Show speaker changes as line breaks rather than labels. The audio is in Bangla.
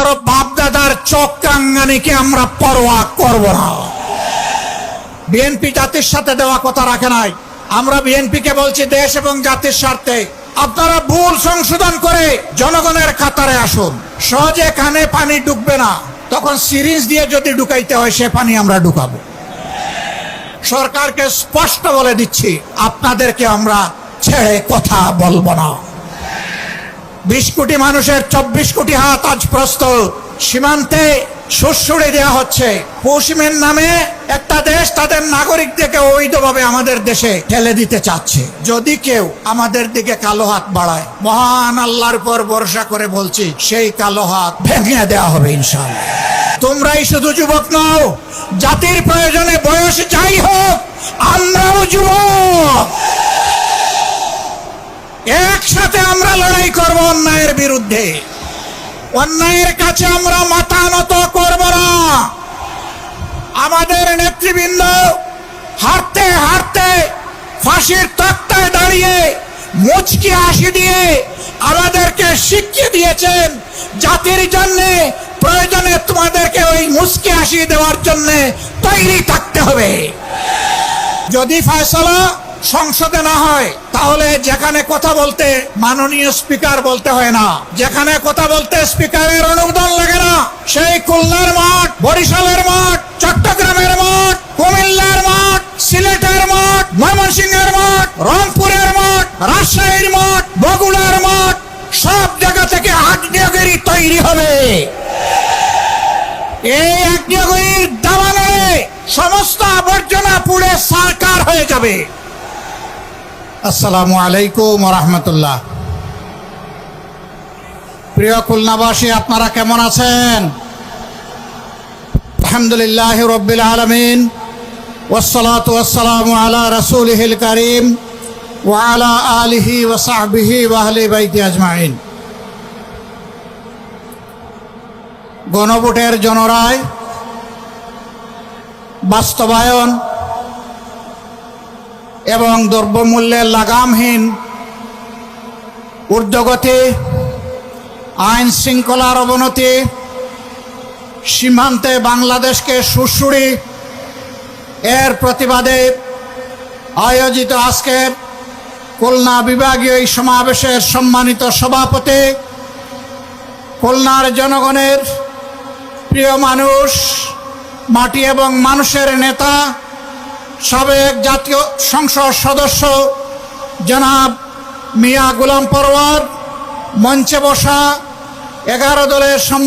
কারো বাপ দাদার চোখ কাঙ্গানিকে আমরা পরোয়া করব না। বিএনপি জাতির সাথে দেওয়া কথা রাখে নাই। আমরা বিএনপিকে বলছি দেশ এবং জাতির স্বার্থে আপনারা ভুল সংশোধন করে জনগণের কাতারে আসুন। সহজে কানে পানি ঢুকবে না, তখন সিরিঞ্জ দিয়ে যদি ঢুকাইতে হয় সে পানি আমরা ঢুকাবো। সরকারকে স্পষ্ট বলে দিচ্ছি, আপনাদেরকে আমরা ছেড়ে কথা বলবো না। 20 কোটি মানুষের 24 কোটি হাত আজ প্রস্তুত। সীমান্তে সুড়সুড়ি দেওয়া হচ্ছে। পশ্চিমের নামে একটা দেশ তাদের নাগরিকদেরকে অবৈধভাবে আমাদের দেশে ঠেলে দিতে চাচ্ছে। যদি কেউ আমাদের দিকে কালো হাত বাড়ায়, মহান আল্লাহর উপর ভরসা করে বলছি, সেই কালো হাত ভেঙে দেওয়া হবে ইনশাআল্লাহ। তোমরাই শুধু যুবক নও, জাতির প্রয়োজনে বয়স যাই হোক আমরাও যুবক। একসাথে আমরা লড়াই করব অন্যায়ের বিরুদ্ধে। অন্যায়ের কাছে আমরা মাথা নত করব না। আমাদের নেতৃবৃন্দ হাঁটতে হাঁটতে ফাঁসির তক্তায় দাঁড়িয়ে মুচকি হাসি দিয়ে আমাদেরকে শিখিয়ে দিয়েছেন, জাতির জন্য প্রয়োজনে তোমাদেরকে ওই মুচকি হাসি দেওয়ার জন্য তৈরি থাকতে হবে। যদি ফয়সালা সংসদে না হয়, তাহলে যেখানে কথা বলতে মাননীয় স্পিকার বলতে হয় না, যেখানে কথা বলতে স্পিকারের অনুমোদন লাগে না, সেই খুলনার মাঠ, বরিশালের মাঠ, চট্টগ্রামের মাঠ, কুমিল্লার মাঠ, সিলেটের মাঠ, ময়মনসিংহের মাঠ, রংপুরের মাঠ, রাজশাহীর মাঠ, বগুড়ার মাঠ, সব জায়গা থেকে আগ্নেয়গিরি তৈরি হবে। এই আগ্নেয়গিরির দাবানলে সমস্ত আবর্জনা পুড়ে সারকার হয়ে যাবে। আসসালামু আলাইকুম ওয়া রাহমাতুল্লাহ। প্রিয় খুলনাবাসী, আপনারা কেমন আছেন? আলহামদুলিল্লাহি রাব্বিল আলামিন, ওয়াসসালাতু ওয়াসসালামু আলা রাসূলিহিল কারীম ওয়া আলা আলিহি ওয়া সাহবিহি ওয়া আহলি বাইতি আজমাইন। গণভোটের জনরায় বাস্তবায়ন এবং দ্রব্যমূল্যের লাগামহীন ঊর্ধ্বগতি, আইন শৃঙ্খলার অবনতি, সীমান্তে বাংলাদেশকে সুড়সুড়ি, এর প্রতিবাদে আয়োজিত আজকের খুলনা বিভাগীয় এই সমাবেশের সম্মানিত সভাপতি, খুলনার জনগণের প্রিয় মানুষ, মাটি এবং মানুষের নেতা, সাবেক জাতীয় সংসদ সদস্য জনাব মিয়া গোলাম পরওয়ার, মঞ্চে বসা 11 দলের